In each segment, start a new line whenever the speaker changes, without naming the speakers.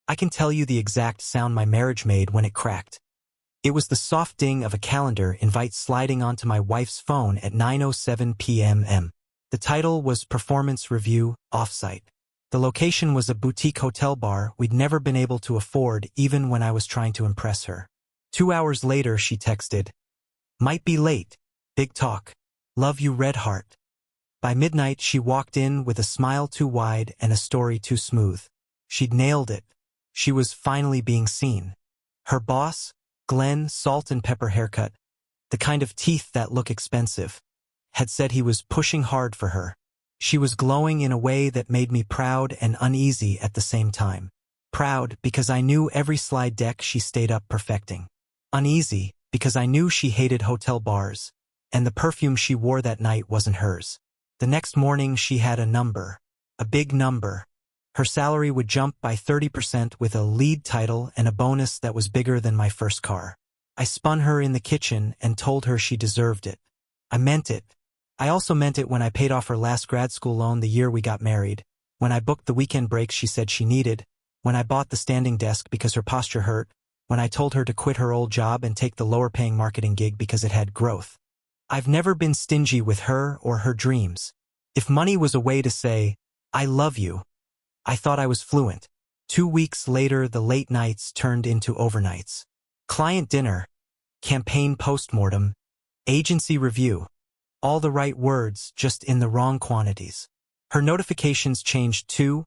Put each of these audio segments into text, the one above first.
I can tell you the exact sound my marriage made when it cracked. It was the soft ding of a calendar invite sliding onto my wife's phone at 9:07 p.m. The title was Performance Review, Offsite. The location was a boutique hotel bar we'd never been able to afford even when I was trying to impress her. 2 hours later she texted, "Might be late. Big talk. Love you, Red Heart." By midnight she walked in with a smile too wide and a story too smooth. She'd nailed it. She was finally being seen. Her boss, Glenn, salt and pepper haircut, the kind of teeth that look expensive, had said he was pushing hard for her. She was glowing in a way that made me proud and uneasy at the same time. Proud because I knew every slide deck she stayed up perfecting. Uneasy because I knew she hated hotel bars, and the perfume she wore that night wasn't hers. The next morning she had a number. A big number. Her salary would jump by 30% with a lead title and a bonus that was bigger than my first car. I spun her in the kitchen and told her she deserved it. I meant it. I also meant it when I paid off her last grad school loan the year we got married, when I booked the weekend breaks she said she needed, when I bought the standing desk because her posture hurt, when I told her to quit her old job and take the lower-paying marketing gig because it had growth. I've never been stingy with her or her dreams. If money was a way to say, "I love you," I thought I was fluent. 2 weeks later, the late nights turned into overnights. Client dinner, campaign postmortem, agency review. All the right words, just in the wrong quantities. Her notifications changed too.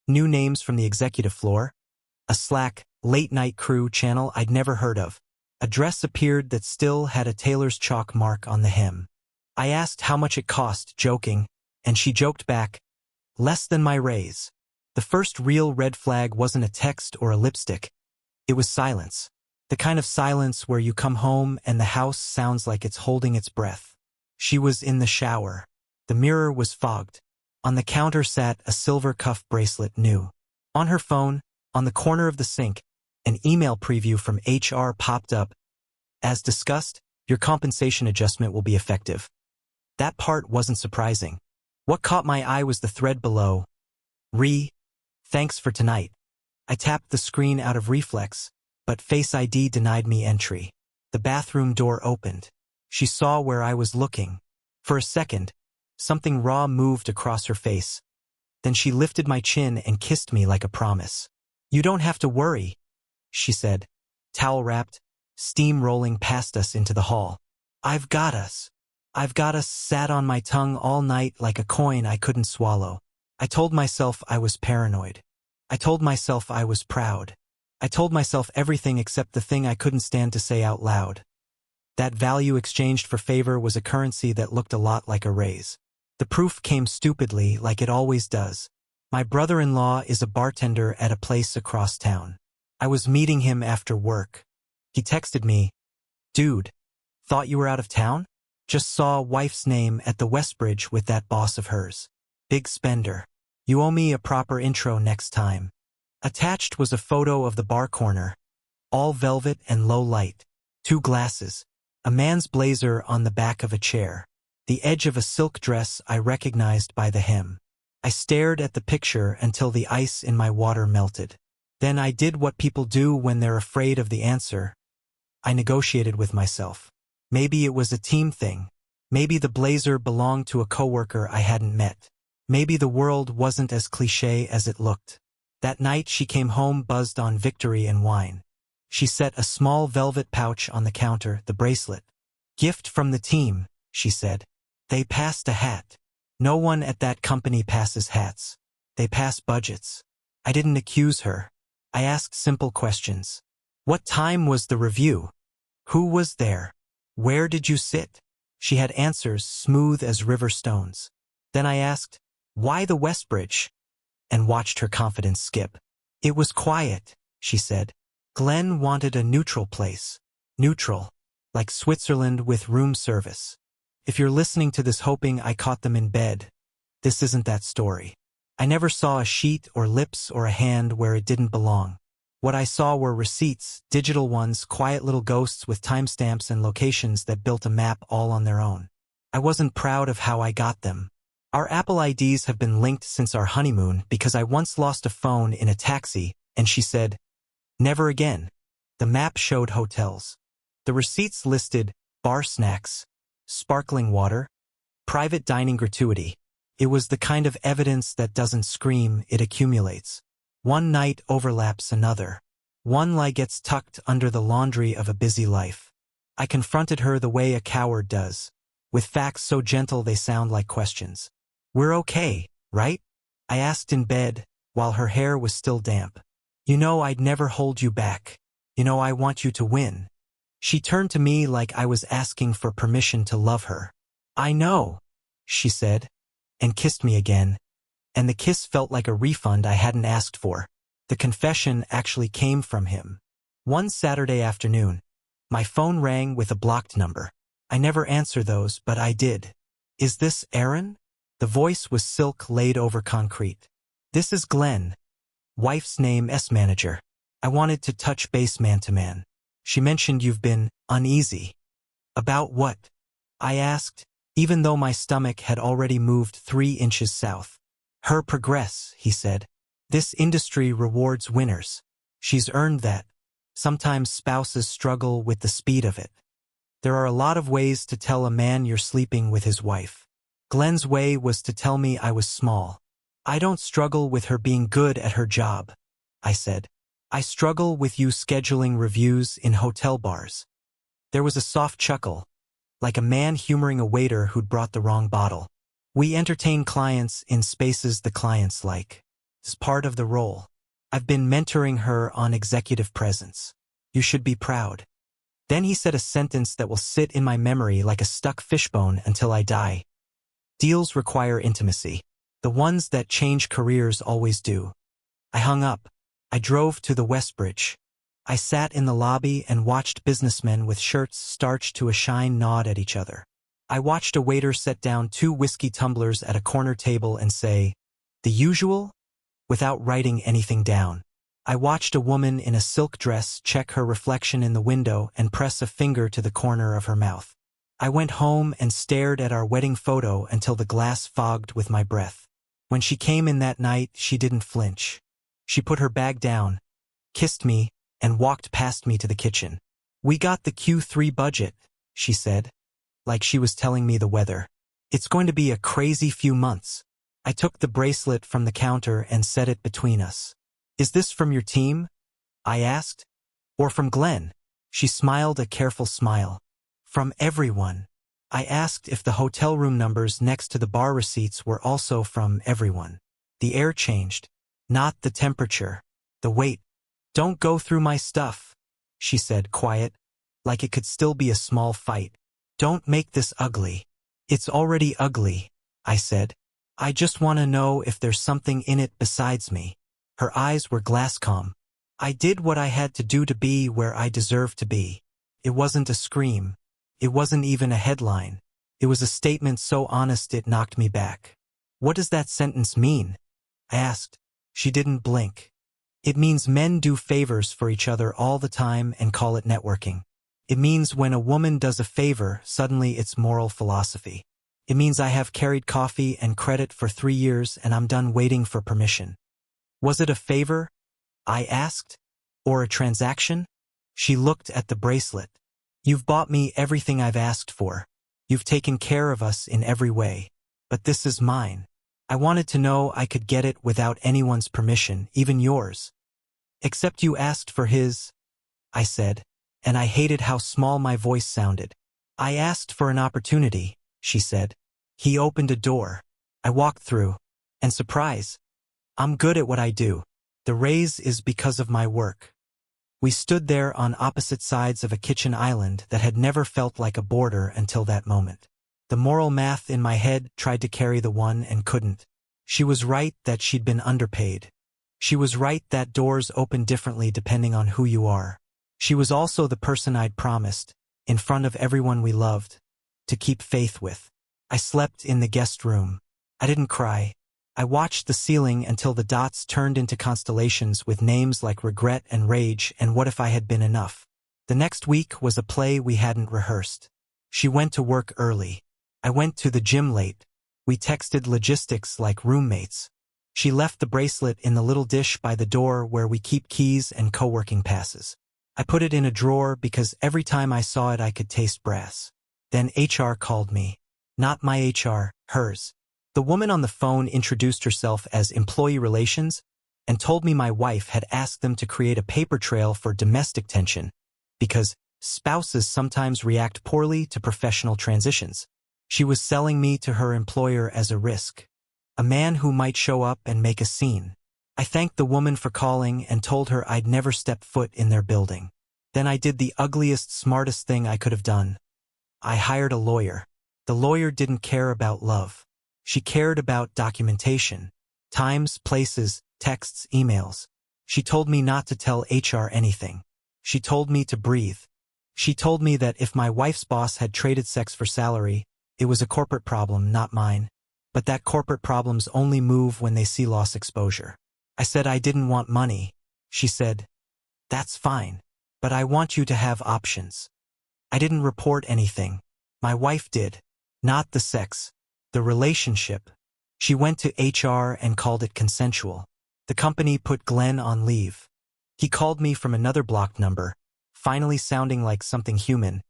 New names from the executive floor. A Slack, late-night crew channel I'd never heard of. A dress appeared that still had a tailor's chalk mark on the hem. I asked how much it cost, joking, and she joked back, "Less than my raise." The first real red flag wasn't a text or a lipstick. It was silence. The kind of silence where you come home and the house sounds like it's holding its breath. She was in the shower. The mirror was fogged. On the counter sat a silver cuff bracelet new. On her phone, on the corner of the sink, an email preview from HR popped up. "As discussed, your compensation adjustment will be effective." That part wasn't surprising. What caught my eye was the thread below. Thanks for tonight. I tapped the screen out of reflex, but Face ID denied me entry. The bathroom door opened. She saw where I was looking. For a second, something raw moved across her face. Then she lifted my chin and kissed me like a promise. "You don't have to worry," she said, towel-wrapped, steam rolling past us into the hall. I've got us." Sat on my tongue all night like a coin I couldn't swallow. I told myself I was paranoid. I told myself I was proud. I told myself everything except the thing I couldn't stand to say out loud. That value exchanged for favor was a currency that looked a lot like a raise. The proof came stupidly, like it always does. My brother-in-law is a bartender at a place across town. I was meeting him after work. He texted me, "Dude, thought you were out of town? Just saw wife's name at the Westbridge with that boss of hers. Big spender. You owe me a proper intro next time." Attached was a photo of the bar corner. All velvet and low light. 2 glasses. A man's blazer on the back of a chair. The edge of a silk dress I recognized by the hem. I stared at the picture until the ice in my water melted. Then I did what people do when they're afraid of the answer. I negotiated with myself. Maybe it was a team thing. Maybe the blazer belonged to a coworker I hadn't met. Maybe the world wasn't as cliché as it looked. That night she came home buzzed on victory and wine. She set a small velvet pouch on the counter, the bracelet. "Gift from the team," she said. "They passed a hat. No one at that company passes hats. They pass budgets." I didn't accuse her. I asked simple questions. What time was the review? Who was there? Where did you sit? She had answers smooth as river stones. Then I asked, "Why the Westbridge?" and watched her confidence skip. "It was quiet," she said. "Glenn wanted a neutral place." Neutral. Like Switzerland with room service. If you're listening to this hoping I caught them in bed, this isn't that story. I never saw a sheet or lips or a hand where it didn't belong. What I saw were receipts, digital ones, quiet little ghosts with timestamps and locations that built a map all on their own. I wasn't proud of how I got them. Our Apple IDs have been linked since our honeymoon because I once lost a phone in a taxi And she said, "Never again." The map showed hotels. The receipts listed bar snacks, sparkling water, private dining gratuity. It was the kind of evidence that doesn't scream, it accumulates. One night overlaps another. One lie gets tucked under the laundry of a busy life. I confronted her the way a coward does, with facts so gentle they sound like questions. "We're okay, right?" I asked in bed, while her hair was still damp. "You know I'd never hold you back. You know I want you to win." She turned to me like I was asking for permission to love her. "I know," she said, and kissed me again. And the kiss felt like a refund I hadn't asked for. The confession actually came from him. One Saturday afternoon, my phone rang with a blocked number. I never answer those, but I did. "Is this Aaron?" The voice was silk laid over concrete. "This is Glenn. Wife's name S-manager. I wanted to touch base man to man. She mentioned you've been uneasy." "About what?" I asked, even though my stomach had already moved 3 inches south. "Her progress," he said. "This industry rewards winners. She's earned that. Sometimes spouses struggle with the speed of it. There are a lot of ways to tell a man you're sleeping with his wife. Glenn's way was to tell me I was small. I don't struggle with her being good at her job," I said. "I struggle with you scheduling reviews in hotel bars." There was a soft chuckle, like a man humoring a waiter who'd brought the wrong bottle. "We entertain clients in spaces the clients like. It's part of the role. I've been mentoring her on executive presence. You should be proud." Then he said a sentence that will sit in my memory like a stuck fishbone until I die. "Deals require intimacy. The ones that change careers always do." I hung up. I drove to the Westbridge. I sat in the lobby and watched businessmen with shirts starched to a shine nod at each other. I watched a waiter set down 2 whiskey tumblers at a corner table and say, "The usual?" without writing anything down. I watched a woman in a silk dress check her reflection in the window and press a finger to the corner of her mouth. I went home and stared at our wedding photo until the glass fogged with my breath. When she came in that night, she didn't flinch. She put her bag down, kissed me, and walked past me to the kitchen. "We got the Q3 budget," she said, like she was telling me the weather. "It's going to be a crazy few months." I took the bracelet from the counter and set it between us. "Is this from your team?" I asked. "Or from Glenn?" She smiled a careful smile. "From everyone." I asked if the hotel room numbers next to the bar receipts were also from everyone. The air changed. Not the temperature. The weight. "Don't go through my stuff," she said, quiet, like it could still be a small fight. "Don't make this ugly." "It's already ugly," I said. "I just want to know if there's something in it besides me." Her eyes were glass calm. "I did what I had to do to be where I deserve to be." It wasn't a scream. It wasn't even a headline. It was a statement so honest it knocked me back. "What does that sentence mean?" I asked. She didn't blink. "It means men do favors for each other all the time and call it networking. It means when a woman does a favor, suddenly it's moral philosophy. It means I have carried coffee and credit for 3 years and I'm done waiting for permission." "Was it a favor?" I asked. "Or a transaction?" She looked at the bracelet. "You've bought me everything I've asked for. You've taken care of us in every way. But this is mine. I wanted to know I could get it without anyone's permission, even yours." "Except you asked for his," I said, and I hated how small my voice sounded. "I asked for an opportunity," she said. "He opened a door. I walked through. And surprise, I'm good at what I do. The raise is because of my work." We stood there on opposite sides of a kitchen island that had never felt like a border until that moment. The moral math in my head tried to carry the one and couldn't. She was right that she'd been underpaid. She was right that doors open differently depending on who you are. She was also the person I'd promised, in front of everyone we loved, to keep faith with. I slept in the guest room. I didn't cry. I watched the ceiling until the dots turned into constellations with names like regret and rage and what if I had been enough. The next week was a play we hadn't rehearsed. She went to work early. I went to the gym late. We texted logistics like roommates. She left the bracelet in the little dish by the door where we keep keys and co-working passes. I put it in a drawer because every time I saw it I could taste brass. Then HR called me. Not my HR, hers. The woman on the phone introduced herself as Employee Relations and told me my wife had asked them to create a paper trail for domestic tension because spouses sometimes react poorly to professional transitions. She was selling me to her employer as a risk, a man who might show up and make a scene. I thanked the woman for calling and told her I'd never step foot in their building. Then I did the ugliest, smartest thing I could have done. I hired a lawyer. The lawyer didn't care about love. She cared about documentation, times, places, texts, emails. She told me not to tell HR anything. She told me to breathe. She told me that if my wife's boss had traded sex for salary, it was a corporate problem, not mine. But that corporate problems only move when they see loss exposure. I said I didn't want money. She said, "That's fine. But I want you to have options." I didn't report anything. My wife did. Not the sex. The relationship. She went to HR and called it consensual. The company put Glenn on leave. He called me from another blocked number, finally sounding like something human.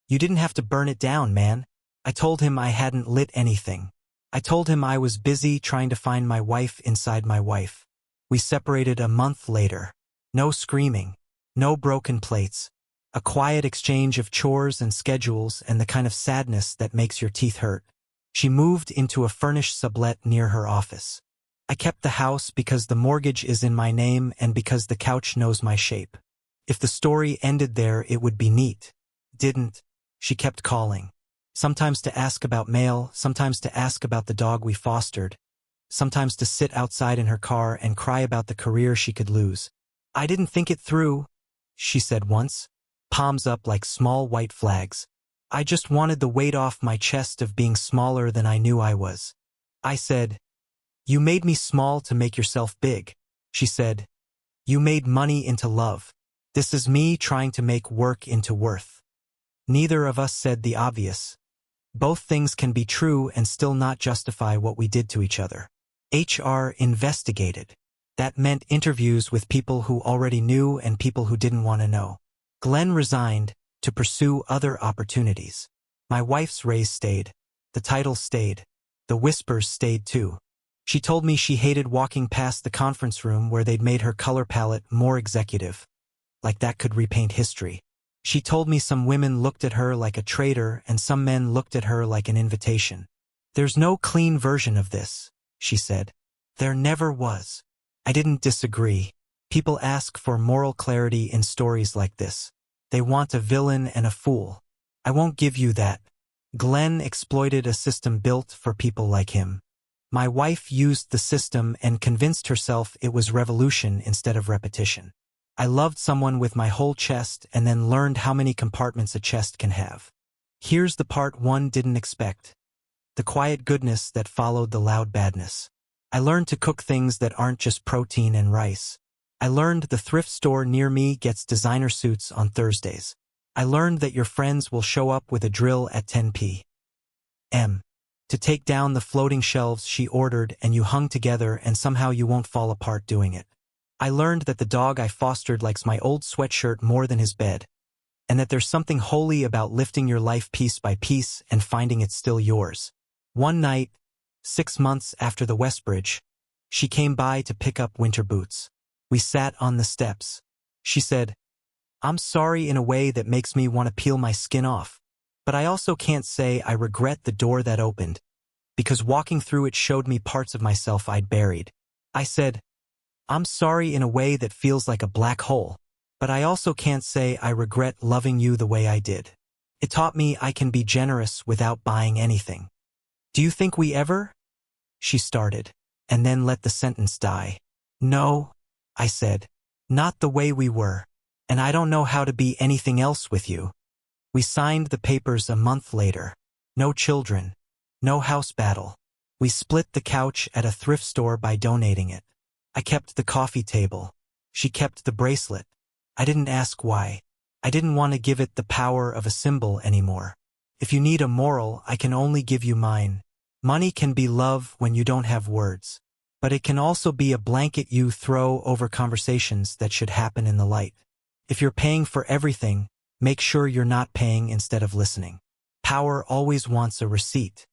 "You didn't have to burn it down, man." I told him I hadn't lit anything. I told him I was busy trying to find my wife inside my wife. We separated a month later. No screaming. No broken plates. A quiet exchange of chores and schedules and the kind of sadness that makes your teeth hurt. She moved into a furnished sublet near her office. I kept the house because the mortgage is in my name and because the couch knows my shape. If the story ended there, it would be neat. Didn't. She kept calling. Sometimes to ask about mail, sometimes to ask about the dog we fostered, sometimes to sit outside in her car and cry about the career she could lose. "I didn't think it through," she said once, palms up like small white flags. "I just wanted the weight off my chest of being smaller than I knew I was." I said, "You made me small to make yourself big." She said, "You made money into love. This is me trying to make work into worth." Neither of us said the obvious. Both things can be true and still not justify what we did to each other. HR investigated. That meant interviews with people who already knew and people who didn't want to know. Glenn resigned to pursue other opportunities. My wife's raise stayed. The title stayed. The whispers stayed too. She told me she hated walking past the conference room where they'd made her color palette more executive. Like that could repaint history. She told me some women looked at her like a traitor and some men looked at her like an invitation. "There's no clean version of this," she said. There never was. I didn't disagree. People ask for moral clarity in stories like this. They want a villain and a fool. I won't give you that. Glenn exploited a system built for people like him. My wife used the system and convinced herself it was revolution instead of repetition. I loved someone with my whole chest and then learned how many compartments a chest can have. Here's the part one didn't expect. The quiet goodness that followed the loud badness. I learned to cook things that aren't just protein and rice. I learned the thrift store near me gets designer suits on Thursdays. I learned that your friends will show up with a drill at 10 p.m. to take down the floating shelves she ordered and you hung together and somehow you won't fall apart doing it. I learned that the dog I fostered likes my old sweatshirt more than his bed, and that there's something holy about lifting your life piece by piece and finding it's still yours. One night, 6 months after the Westbridge, she came by to pick up winter boots. We sat on the steps. She said, "I'm sorry in a way that makes me want to peel my skin off, but I also can't say I regret the door that opened, because walking through it showed me parts of myself I'd buried." I said, "I'm sorry in a way that feels like a black hole, but I also can't say I regret loving you the way I did. It taught me I can be generous without buying anything." "Do you think we ever?" she started, and then let the sentence die. "No," I said, "not the way we were, and I don't know how to be anything else with you." We signed the papers a month later. No children. No house battle. We split the couch at a thrift store by donating it. I kept the coffee table. She kept the bracelet. I didn't ask why. I didn't want to give it the power of a symbol anymore. If you need a moral, I can only give you mine. Money can be love when you don't have words. but it can also be a blanket you throw over conversations that should happen in the light. If you're paying for everything, make sure you're not paying instead of listening. Power always wants a receipt.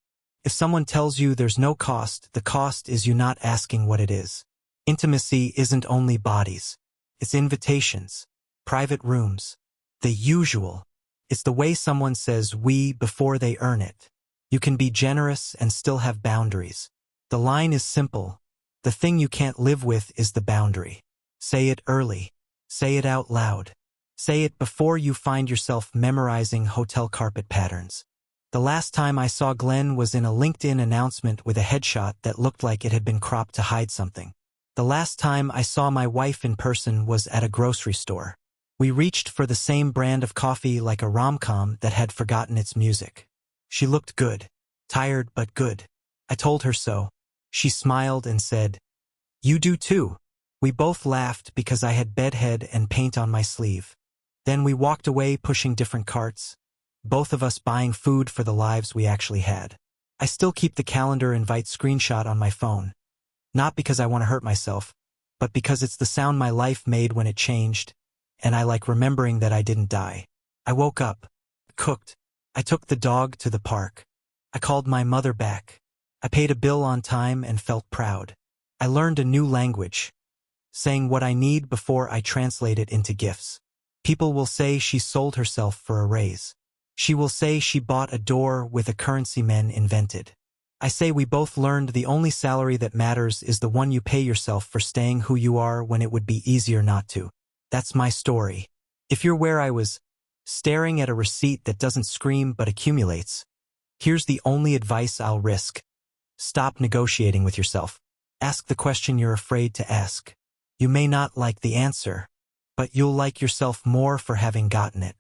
If someone tells you there's no cost, the cost is you not asking what it is. Intimacy isn't only bodies. It's invitations, private rooms, the usual. It's the way someone says we before they earn it. You can be generous and still have boundaries. The line is simple. The thing you can't live with is the boundary. Say it early. Say it out loud. Say it before you find yourself memorizing hotel carpet patterns. The last time I saw Glenn was in a LinkedIn announcement with a headshot that looked like it had been cropped to hide something. The last time I saw my wife in person was at a grocery store. We reached for the same brand of coffee like a rom-com that had forgotten its music. She looked good. Tired but good. I told her so. She smiled and said, "You do too." We both laughed because I had bedhead and paint on my sleeve. Then we walked away pushing different carts, both of us buying food for the lives we actually had. I still keep the calendar invite screenshot on my phone. Not because I want to hurt myself, but because it's the sound my life made when it changed, and I like remembering that I didn't die. I woke up, cooked. I took the dog to the park. I called my mother back. I paid a bill on time and felt proud. I learned a new language, saying what I need before I translate it into gifts. People will say she sold herself for a raise. She will say she bought a door with a currency men invented. I say we both learned the only salary that matters is the one you pay yourself for staying who you are when it would be easier not to. That's my story. If you're where I was, staring at a receipt that doesn't scream but accumulates, here's the only advice I'll risk. Stop negotiating with yourself. Ask the question you're afraid to ask. You may not like the answer, but you'll like yourself more for having gotten it.